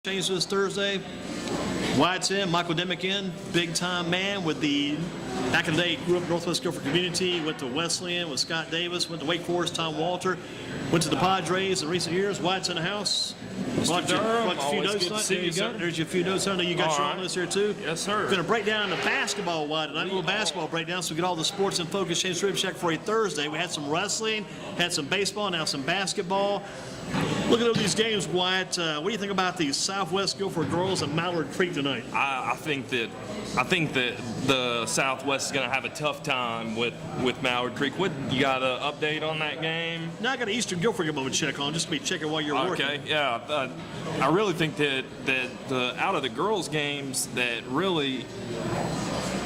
Change this Thursday. Wyatt's in, Michael Demick in, big time man with the back in the day, grew up in Northwest Guilford community, went to Wesleyan with Scott Davis, went to Wake Forest, Tom Walter, went to the Padres in recent years. Wyatt's in the house. Brought a few notes on. There you go. There's your few notes on there. You got your own list here too. Yes, sir. We're going to break down the basketball Wyatt tonight, a little basketball breakdown, so we get all the sports in focus. Change Rib Shack for a Thursday. We had some wrestling, had some baseball, now some basketball. Looking at these games, Wyatt, what do you think about the Southwest Guilford girls at Mallard Creek tonight? I think that the Southwest is going to have a tough time with Mallard Creek. What you got an update on that game? Now I got an Eastern Guilford game to check on, just to be checking while you're working. Okay, yeah. I really think that the out of the girls' games that really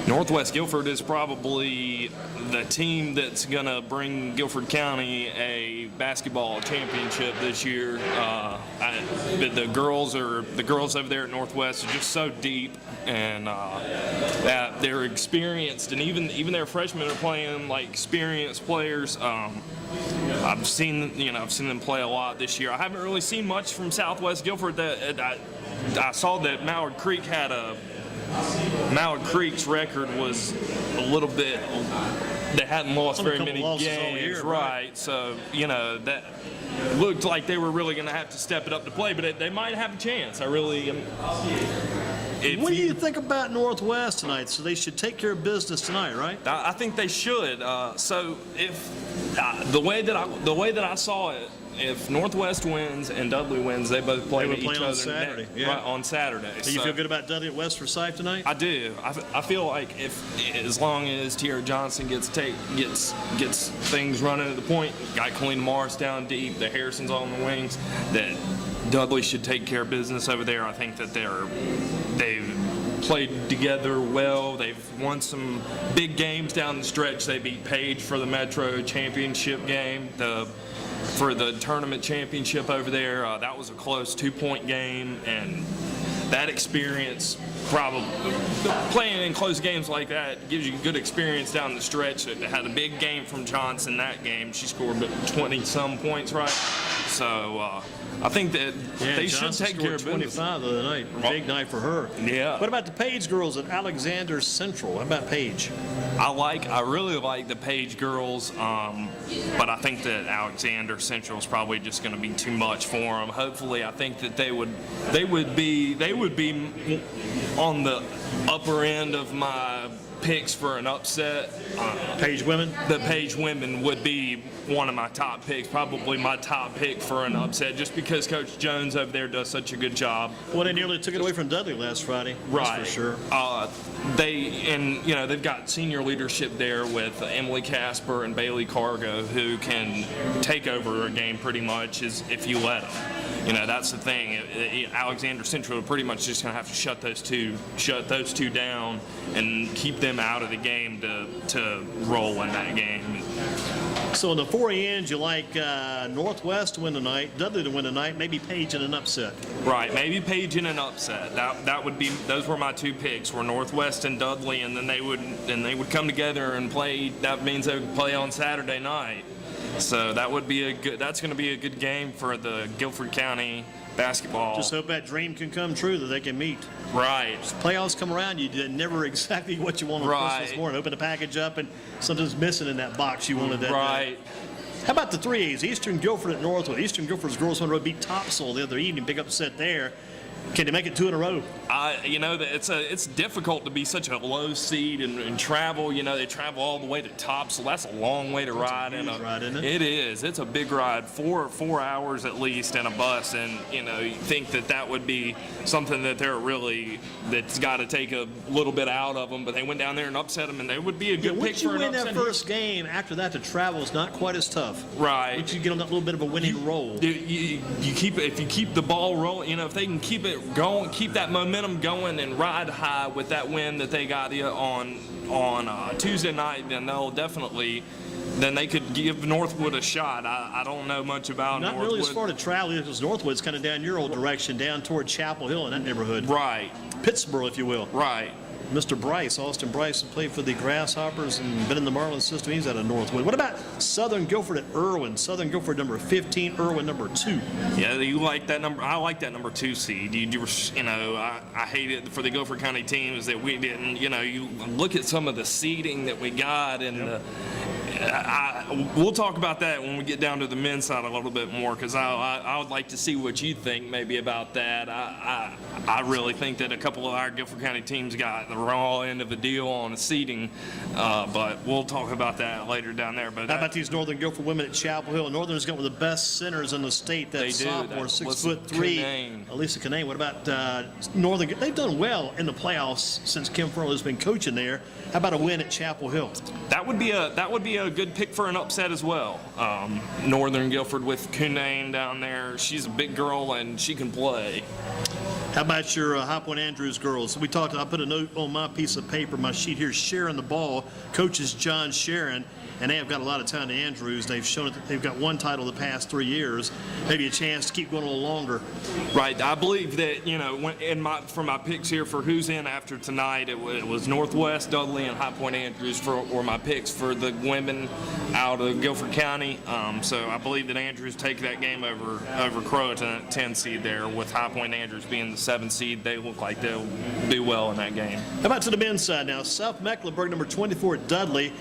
Northwest Guilford is probably the team that's going to bring Guilford County a basketball championship this year. The girls over there at Northwest are just so deep, and that they're experienced, and even their freshmen are playing like experienced players. I've seen them play a lot this year. I haven't really seen much from Southwest Guilford. I saw that Mallard Creek's record was a little bit. They hadn't lost very many games, year, right? So that looked like they were really going to have to step it up to play, but they might have a chance. I really am. What do you think about Northwest tonight? So they should take care of business tonight, right? I think they should. So if the way that I saw it. If Northwest wins and Dudley wins, they both play with each other on Saturday. Right, on Saturday. So you feel good about Dudley at West Forsyth tonight? I do. I feel like as long as Tierra Johnson gets things running at the point, got Colleen Morris down deep, the Harrisons on the wings, that Dudley should take care of business over there. I think that they've played together well. They've won some big games down the stretch. They beat Page for the Metro Championship game. For the tournament championship over there, that was a close 2-point game, and that experience, probably playing in close games like that, gives you good experience down the stretch. They had a big game from Johnson that game. She scored 20-some points, right? So I think that they should take care of business. 25 the other night. Big night for her. Yeah. What about the Page girls at Alexander Central? What about Page? I really like the Page girls, but I think that Alexander Central is probably just going to be too much for them. Hopefully, I think that they would be on the upper end of my picks for an upset. Page women? The Page women would be one of my top picks, probably my top pick for an upset, just because Coach Jones over there does such a good job. Well, they nearly took it away from Dudley last Friday. Right. That's for sure. They've got senior leadership there with Emily Casper and Bailey Cargo, who can take over a game pretty much if you let them. That's the thing. Alexander Central are pretty much just going to have to shut those two down and keep them out of the game to roll in that game. So in the 4A ends, you like Northwest to win tonight, Dudley to win tonight, maybe Page in an upset. Right, maybe Page in an upset. That would be. Those were my two picks. Were Northwest and Dudley, and then they would come together and play. That means they would play on Saturday night. So that's going to be a good game for the Guilford County basketball. Just hope that dream can come true, that they can meet. Right. As playoffs come around, you did never exactly what you wanted on Christmas morning. Open the package up and something's missing in that box you wanted that day. How about the 3As? Eastern Guilford at Northwood. Eastern Guilford's girls on the road beat Topsail the other evening. Big upset there. Can they make it 2 in a row? It's difficult to be such a low seed and travel. They travel all the way to Topsail. That's a long way to ride. Ride, isn't it? It is. It's a big ride, 4 hours at least in a bus, and you think that would be something that's got to take a little bit out of them. But they went down there and upset them, and they would be a good pick for an upset. Once you win that first game, after that the travel is not quite as tough. Right. Once you get on that little bit of a winning roll. If you keep the ball rolling, if they can keep it going, keep that momentum going, and ride high with that win that they got on Tuesday night, then they'll definitely. Then they could give Northwood a shot. I don't know much about Not Northwood. really as far to travel, because Northwood's kind of down your old direction, down toward Chapel Hill in that neighborhood. Right. Pittsburgh, if you will. Right. Mr. Bryce, Austin Bryce, who played for the Grasshoppers and been in the Marlins system. He's out of Northwood. What about Southern Guilford at Irwin? Southern Guilford number 15, Irwin number 2. Yeah, you like that number. I like that number 2 seed. I hate it for the Guilford County teams that we didn't. You look at some of the seeding that we got, and we'll talk about that when we get down to the men's side a little bit more, because I would like to see what you think maybe about that. I really think that a couple of our Guilford County teams got the raw end of the deal on the seeding, but we'll talk about that later down there. But how about these Northern Guilford women at Chapel Hill? Northern's got one of the best centers in the state. That sophomore, 6'3", Elisa Canane. What about Northern? They've done well in the playoffs since Kim Furlow's been coaching there. How about a win at Chapel Hill? That would be a good pick for an upset as well. Northern Guilford with Cunane down there. She's a big girl and she can play. How about your High Point Andrews girls? I put a note on my piece of paper, my sheet here, sharing the ball. Coach is John Sharon, and they have got a lot of time to Andrews. They've shown that they've got one title the past 3 years. Maybe a chance to keep going a little longer. Right. I believe that, for my picks here for who's in after tonight, it was Northwest, Dudley, and High Point Andrews were my picks for the women out of Guilford County. So I believe that Andrews take that game over Croatan at 10 seed there, with High Point Andrews being the 7 seed. They look like they'll do well in that game. How about to the men's side now? South Mecklenburg, number 24 at Dudley.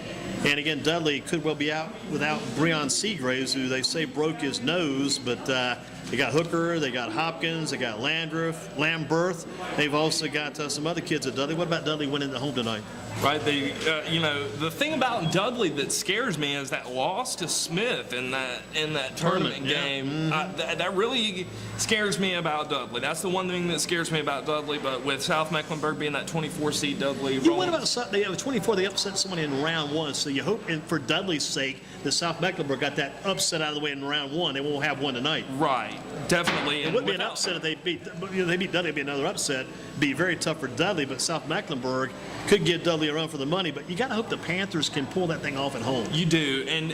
And again, Dudley could well be out without Breon Seagraves, who they say broke his nose, but they got Hooker, they got Hopkins, they got Lamberth. They've also got some other kids at Dudley. What about Dudley winning the home tonight? Right. The thing about Dudley that scares me is that loss to Smith in that tournament game. That really scares me about Dudley. That's the one thing that scares me about Dudley. But with South Mecklenburg being that 24 seed, Dudley. What about they have 24? They upset someone in round 1. So you hope, for Dudley's sake, that South Mecklenburg got that upset out of the way in round 1. They won't have one tonight. Right. Definitely. It wouldn't be an upset if they beat Dudley. It'd be another upset. It'd be very tough for Dudley, but South Mecklenburg could give Dudley a run for the money. But you got to hope the Panthers can pull that thing off at home. You do, and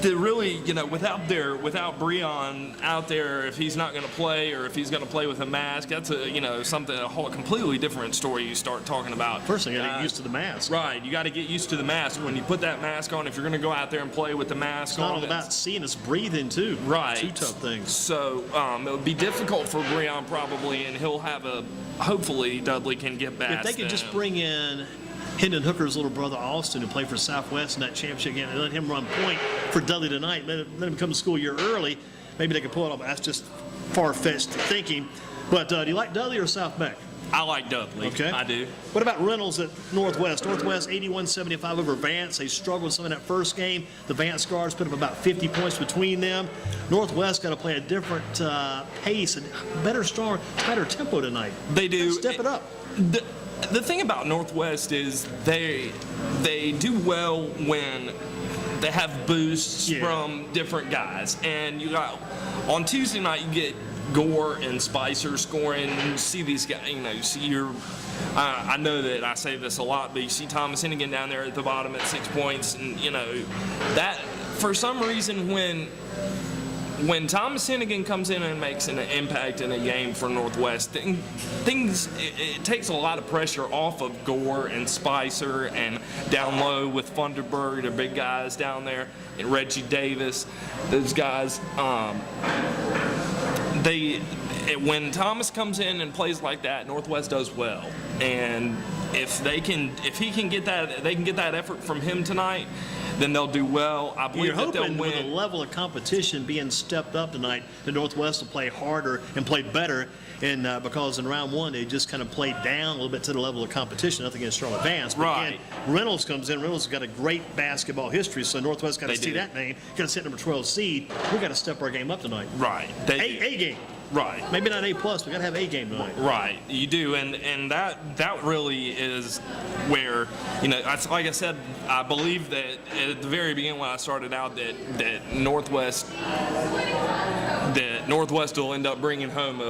without Breon out there, if he's not going to play or if he's going to play with a mask, that's a whole completely different story. You start talking about. First thing, you got to get used to the mask. Right, you got to get used to the mask. When you put that mask on, if you're going to go out there and play with the mask on, it's not all about seeing us breathing too. Right, 2 tough things. So it would be difficult for Breon probably, and he'll have hopefully Dudley can get back. If they could just bring in Hendon Hooker's little brother Austin, who played for Southwest in that championship game, and let him run point for Dudley tonight, let him come to school a year early, maybe they could pull it off. That's just far-fetched thinking. But do you like Dudley or South Beck? I like Dudley. Okay. I do. What about Reynolds at Northwest? Northwest 81-75 over Vance. They struggled some in that first game. The Vance guards put up about 50 points between them. Northwest got to play a different pace and better, stronger, tighter tempo tonight. They do. Step it up. The thing about Northwest is they do well when they have boosts from different guys. And you got on Tuesday night you get Gore and Spicer scoring. You see these guys, you see I know that I say this a lot, but you see Thomas Hennigan down there at the bottom at 6 points, and that for some reason when Thomas Hennigan comes in and makes an impact in a game for Northwest, it takes a lot of pressure off of Gore and Spicer, and down low with Funderburg, the big guys down there, and Reggie Davis, those guys. When Thomas comes in and plays like that, Northwest does well. And if he can get that effort from him tonight, then they'll do well. I believe that they'll win. With the level of competition being stepped up tonight, the Northwest will play harder and play better. And because in round 1 they just kind of played down a little bit to the level of competition, nothing against Charlotte Vance. But right. Again, Reynolds comes in. Reynolds has got a great basketball history, so Northwest got to see that name. Got to sit number 12 seed. We got to step our game up tonight. Right. A game. Right. Maybe not A+. We got to have A game tonight. Right. You do, and that really is where like I said, I believe that at the very beginning when I started out that Northwest will end up bringing home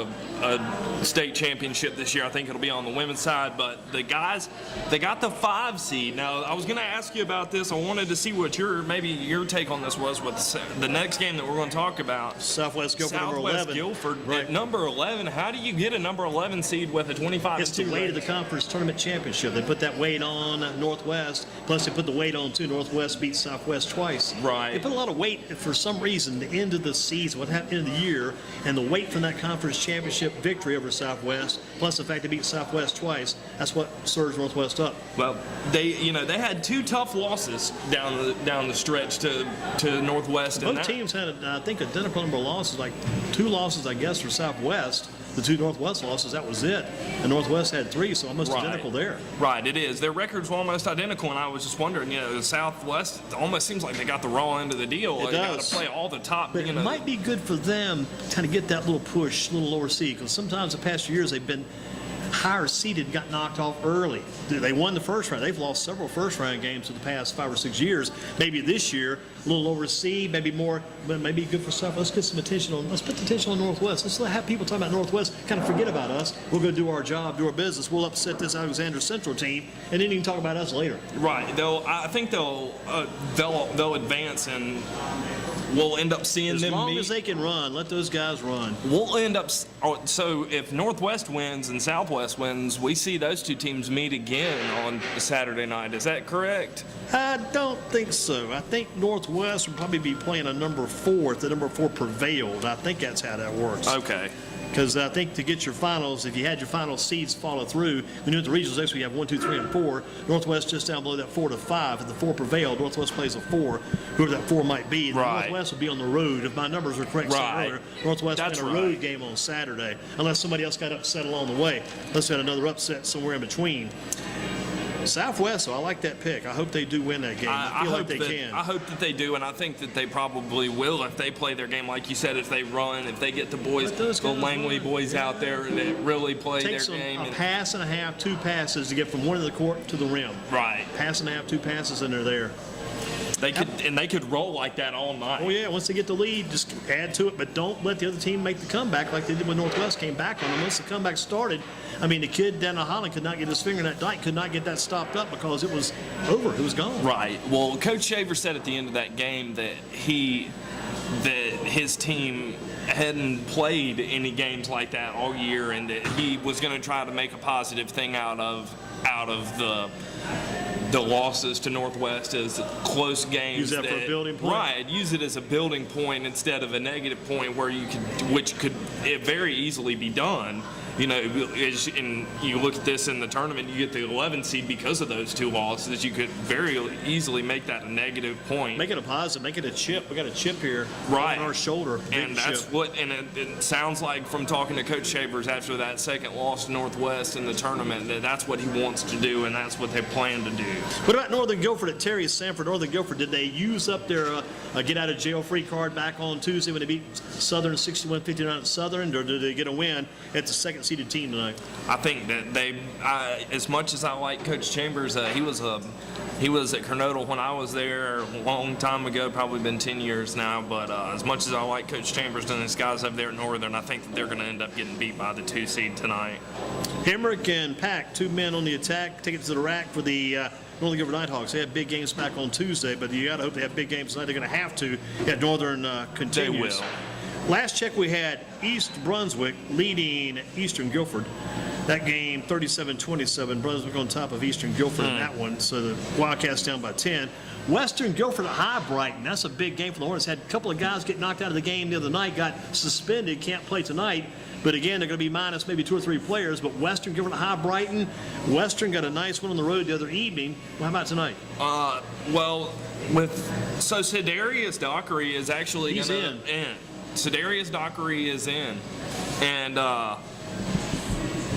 a state championship this year. I think it'll be on the women's side. But the guys, they got the 5 seed. Now, I was going to ask you about this. I wanted to see what maybe your take on this was with the next game that we're going to talk about. Southwest Guilford, number 11. Southwest Guilford, right. At number 11. How do you get a number 11 seed with a 25-2 It's the weight of the conference tournament championship. They put that weight on Northwest, plus they put the weight on, too. Northwest beat Southwest twice. Right. They put a lot of weight, for some reason, the end of the season, what happened in the year, and the weight from that conference championship victory over Southwest, plus the fact they beat Southwest twice, that's what surged Northwest up. Well, they had 2 tough losses down the stretch to Northwest. Both teams had, I think, identical number of losses, like 2 losses, I guess, for Southwest. The 2 Northwest losses, that was it. And Northwest had 3, so almost identical there. Right, it is. Their records were almost identical, and I was just wondering, the Southwest almost seems like they got the raw end of the deal. It They got to play all the top. But it might be good for them to kind of get that little push, little lower seed, because sometimes the past few years they've been higher seeded, got knocked off early. They won the first round. They've lost several first round games in the past 5 or 6 years. Maybe this year, a little lower seed, maybe more, but maybe good for stuff. Let's get some attention on. Let's put the attention on Northwest. Let's have people talk about Northwest kind of forget about us. We'll go do our job, do our business. We'll upset this Alexander Central team, and then you can talk about us later. Right. I think they'll advance, and we'll end up seeing them meet. As long as they can run, let those guys run. We'll end up. So if Northwest wins and Southwest wins, we see those 2 teams meet again on Saturday night. Is that correct? I don't think so. I think Northwest would probably be playing a number 4 if the number 4 prevailed. I think that's how that works. Okay. Because I think to get your finals, if you had your final seeds follow through, when you're at the regionals next week, you have 1, 2, 3, and 4. Northwest just down below that 4 to 5. If the 4 prevailed, Northwest plays a 4, whoever that 4 might be. Right. Northwest would be on the road. If my numbers are correct earlier, Northwest That's playing a road game on Saturday, unless somebody else got upset along the way. Unless they had another upset somewhere in between. Southwest, so I like that pick. I hope they do win that game. I feel like they can. I hope that they do, and I think that they probably will if they play their game like you said. If they run, if they get the boys, the Langley boys out there that really play their game. A pass and a half, 2 passes to get from one end of the court to the rim. Right. Pass and a half, 2 passes, and they're there. They could roll like that all night. Oh yeah, once they get the lead, just add to it, but don't let the other team make the comeback like they did when Northwest came back on them. Once the comeback started, I mean, the kid down in Holland could not get his finger in that dike, could not get that stopped up because it was over. It was gone. Right. Well, Coach Shaver said at the end of that game that his team hadn't played any games like that all year, and that he was going to try to make a positive thing out of the losses to Northwest as close games. Use that for a building point. Right. Use it as a building point instead of a negative point which could very easily be done. And you look at this in the tournament, you get the 11 seed because of those 2 losses. You could very easily make that a negative point. Make it a positive. Make it a chip. We got a chip here right on our shoulder. And that's chip. what. And it sounds like from talking to Coach Shavers after that second loss to Northwest in the tournament that's what he wants to do, and that's what they plan to do. What about Northern Guilford at Terry Sanford? Northern Guilford, did they use up their get out of jail free card back on Tuesday when they beat Southern 61-59 at Southern, or did they get a win at the second seeded team tonight? I think that as much as I like Coach Chambers, he was at Kernodle when I was there a long time ago, probably been 10 years now. But as much as I like Coach Chambers and his guys up there at Northern, I think that they're going to end up getting beat by the 2 seed tonight. Hemrick and Pack, 2 men on the attack, take it to the rack for the Northern Guilford Nighthawks. They had big games back on Tuesday, but you got to hope they have big games tonight. They're going to have to. Yeah, Northern continues. They will. Last check we had East Brunswick leading Eastern Guilford. That game 37-27. Brunswick on top of Eastern Guilford in that one. So the Wildcats down by 10. Western Guilford at High Brighton. That's a big game for the Hornets. Had a couple of guys get knocked out of the game the other night, got suspended, can't play tonight. But again, they're going to be minus maybe 2 or 3 players. But Western Guilford at High Brighton. Western got a nice one on the road the other evening. Well, how about tonight? Sedarius Dockery is actually He's going to end. Sedarius Dockery is in. And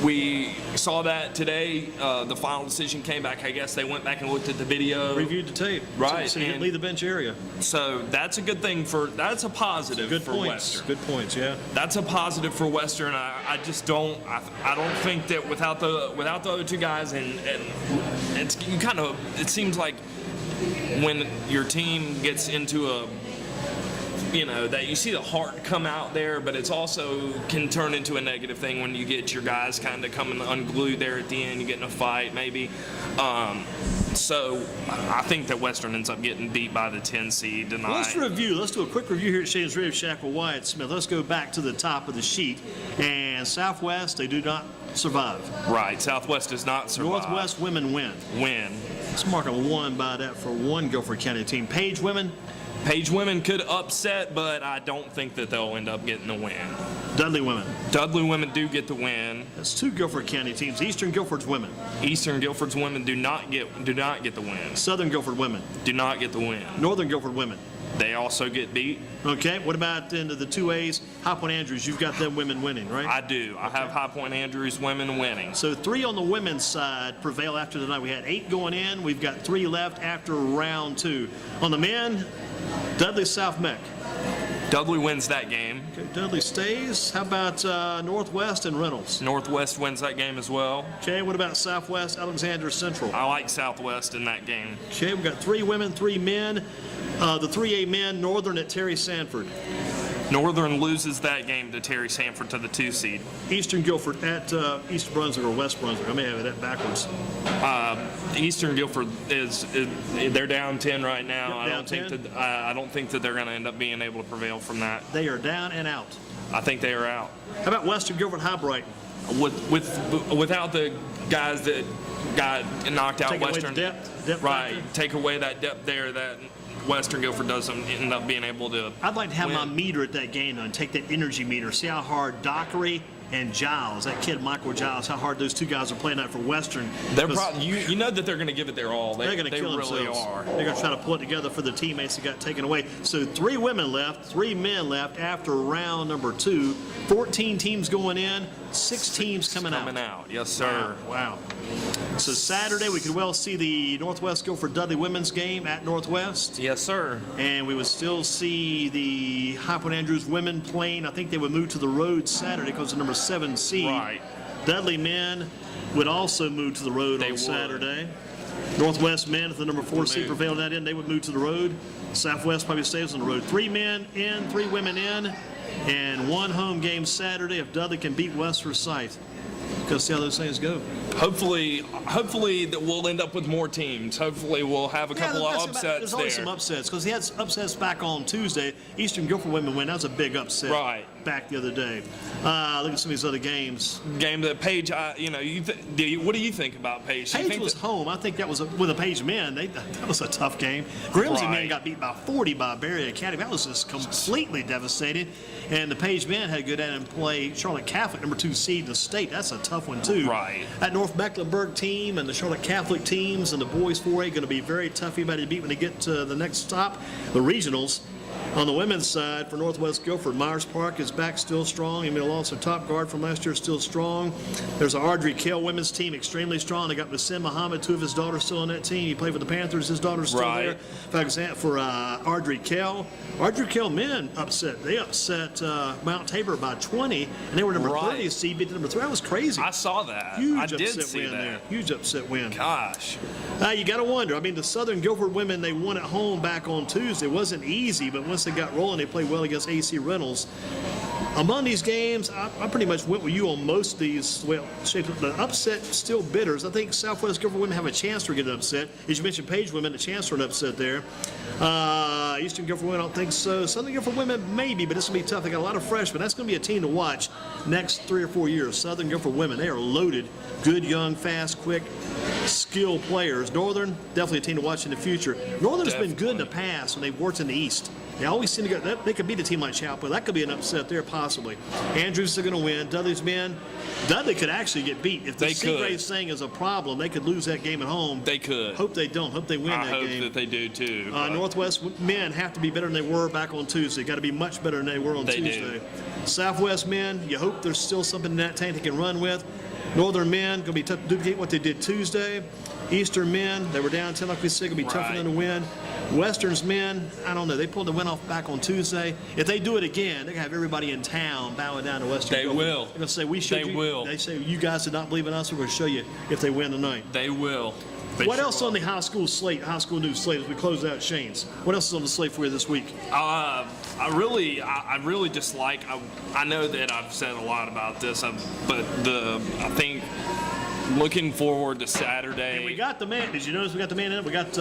we saw that today. The final decision came back. I guess they went back and looked at the video. Reviewed the tape. Right. So he didn't leave the bench area. So that's a good thing that's a positive good for points. Western. Good points, yeah. That's a positive for Western. I just don't think that without the other 2 guys and it seems like when your team gets into that you see the heart come out there, but it's also can turn into a negative thing when you get your guys kind of coming unglued there at the end. You get in a fight, maybe. So I think that Western ends up getting beat by the 10 seed tonight. Let's review. Let's do a quick review here at Shane's Radio Shack with Wyatt Smith. Let's go back to the top of the sheet. And Southwest, they do not survive. Right. Southwest does not survive. Northwest women win. Let's mark a 1 by that for one Guilford County team. Page women. Page women could upset, but I don't think that they'll end up getting the win. Dudley women. Dudley women do get the win. That's 2 Guilford County teams. Eastern Guilford's women. Eastern Guilford's women do not get the win. Southern Guilford women. Do not get the win. Northern Guilford women. They also get beat. Okay, what about into the 2As? High Point Andrews, you've got them women winning, right? I do. I have High Point Andrews women winning. So 3 on the women's side prevail after tonight. We had 8 going in. We've got 3 left after round 2. On the men, Dudley South Meck. Dudley wins that game. Okay, Dudley stays. How about Northwest and Reynolds? Northwest wins that game as well. Okay, what about Southwest Alexander Central? I like Southwest in that game. Okay, we've got 3 women, 3 men. The 3A men, Northern at Terry Sanford. Northern loses that game to Terry Sanford to the 2 seed. Eastern Guilford at East Brunswick or West Brunswick. I may have that backwards. Eastern Guilford is they're down 10 right now. Yep, I don't think that they're going to end up being able to prevail from that. They are down and out. I think they are out. How about Western Guilford High Brighton? Without the guys that got knocked out, Take away Western the depth right, factor? take away that depth there that Western Guilford doesn't end up being able to. I'd like to have win. my meter at that game, though, and take that energy meter. See how hard Dockery and Giles, that kid Michael Giles, how hard those 2 guys are playing out for Western. They're probably you know that they're going to give it their all. They're going to kill really themselves. are. They're going to try to pull it together for the teammates that got taken away. So 3 women left, 3 men left after round number 2. 14 teams going in, 6 teams coming out. Yes, sir. Wow. So Saturday we could well see the Northwest Guilford Dudley women's game at Northwest. Yes, sir. And we would still see the High Point Andrews women playing. I think they would move to the road Saturday because of number 7 seed. Right. Dudley men would also move to the road on Saturday. Northwest men, if the number 4 seed prevailed that in, they would move to the road. Southwest probably stays on the road. 3 men in, 3 women in, and 1 home game Saturday if Dudley can beat West Forsyth. Go see how those things go. Hopefully that we'll end up with more teams. Hopefully we'll have a couple of upsets There's always there. some upsets because he had upsets back on Tuesday. Eastern Guilford women win. That was a big upset back the other day. Look at some of these other games. Game that Page, what do you think about Page? Page was home. I think that was with the Page men. That was a tough game. Grimsley men got beat by 40 by Berry Academy. That was just completely devastating. And the Page men had to go down and play Charlotte Catholic, number 2 seed in the state. That's a tough one too. Right. That North Mecklenburg team and the Charlotte Catholic teams and the boys 4A going to be very tough. Everybody to beat when they get to the next stop, the regionals. On the women's side, for Northwest Guilford, Myers Park is back still strong. Emil Lawson, top guard from last year, still strong. There's a Ardrey Kell women's team, extremely strong. They got Musin Muhammad, 2 of his daughters still on that team. He played for the Panthers. His daughter's still there. For example, for Ardrey Kell. Ardrey Kell men upset. They upset Mount Tabor by 20, and they were number 30 seed, beat number 3. That was crazy. I saw that. Huge I did upset see win that. there. Huge upset win. Gosh. You got to wonder. I mean, the Southern Guilford women, they won at home back on Tuesday. It wasn't easy, but once they got rolling, they played well against AC Reynolds. Among these games, I pretty much went with you on most of these. Well, the upset still bitters. I think Southwest Guilford women have a chance to get an upset. As you mentioned, Page women, a chance for an upset there. Eastern Guilford women, I don't think so. Southern Guilford women, maybe, but it's going to be tough. They got a lot of freshmen. That's going to be a team to watch next 3 or 4 years. Southern Guilford women, they are loaded. Good, young, fast, quick, skilled players. Northern, definitely a team to watch in the future. Northern's been good in the past when they've worked in the East. They always seem to go. They could beat a team like Chapel. That could be an upset there, possibly. Andrews are going to win. Dudley's men. Dudley could actually get beat. If the Seagraves thing is a problem, they could lose that game at home. They could. Hope they don't. Hope they win that game. I hope that they do, too. Northwest men have to be better than they were back on Tuesday. Got to be much better than they were on Tuesday. Southwest men, you hope there's still something in that tank they can run with. Northern men, going to be tough to duplicate what they did Tuesday. Eastern men, they were down 10 like we said, going to be tough for them to win. Western's men, I don't know. They pulled the win off back on Tuesday. If they do it again, they're going to have everybody in town bowing down to Western. They will. They're going to say, we showed you. Will. They say, you guys did not believe in us. We're going to show you if they win tonight. They will. What else on the high school slate, high school news slate as we close out Shane's? What else is on the slate for you this week? I really dislike. I know that I've said a lot about this, but I think looking forward to Saturday. And we got the man. Did you notice we got the man in? We got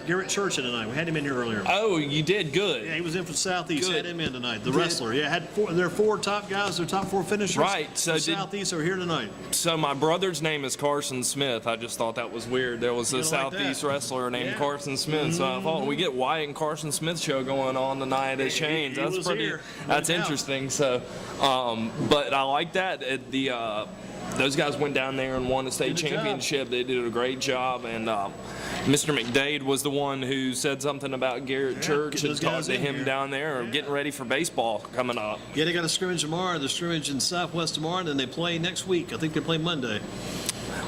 Garrett Church in tonight. We had him in here earlier. Oh, you did good. Yeah, he was in from Southeast. Good. Had him in tonight. The wrestler. Yeah, had their 4 top guys. Their top 4 finishers. Right. So Southeast are here tonight. So my brother's name is Carson Smith. I just thought that was weird. There was a Southeast wrestler named Carson Smith. So I thought we get Wyatt and Carson Smith show going on tonight at Shane's. He was here. That's interesting. So, but I like that. Those guys went down there and won the state championship. They did a great job, and Mr. McDade was the one who said something about Garrett Church and talked to him down there, getting ready for baseball coming up. Yeah, they got a scrimmage tomorrow. The scrimmage in Southwest tomorrow, and then they play next week. I think they play Monday.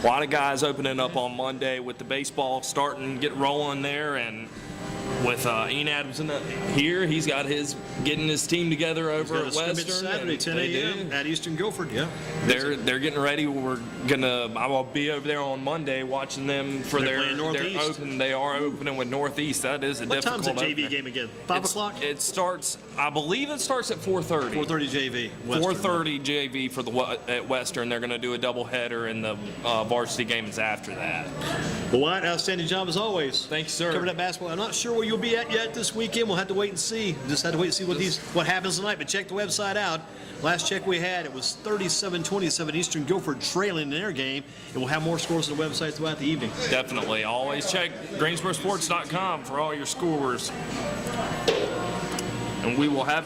A lot of guys opening up on Monday with the baseball starting, get rolling there, and with Ian Adams here, he's got getting his team together over at Western. Saturday, 10 a.m. at Eastern Guilford. Yeah, they're getting ready. I will be over there on Monday watching them for their open. They are opening with Northeast. That is a difficult. What time's the JV game again? 5 o'clock. It starts. I believe it starts at 4:30. 4:30 JV. 4:30 JV at Western. They're going to do a doubleheader, and the varsity game is after that. Well, Wyatt, outstanding job as always. Thanks, sir. Covering that basketball. I'm not sure where you'll be at yet this weekend. We'll have to wait and see. Just have to wait and see what happens tonight. But check the website out. Last check we had, it was 37-27 Eastern Guilford trailing in their game. And we'll have more scores on the website throughout the evening. Definitely. Always check GreensboroSports.com for all your scores. And we will have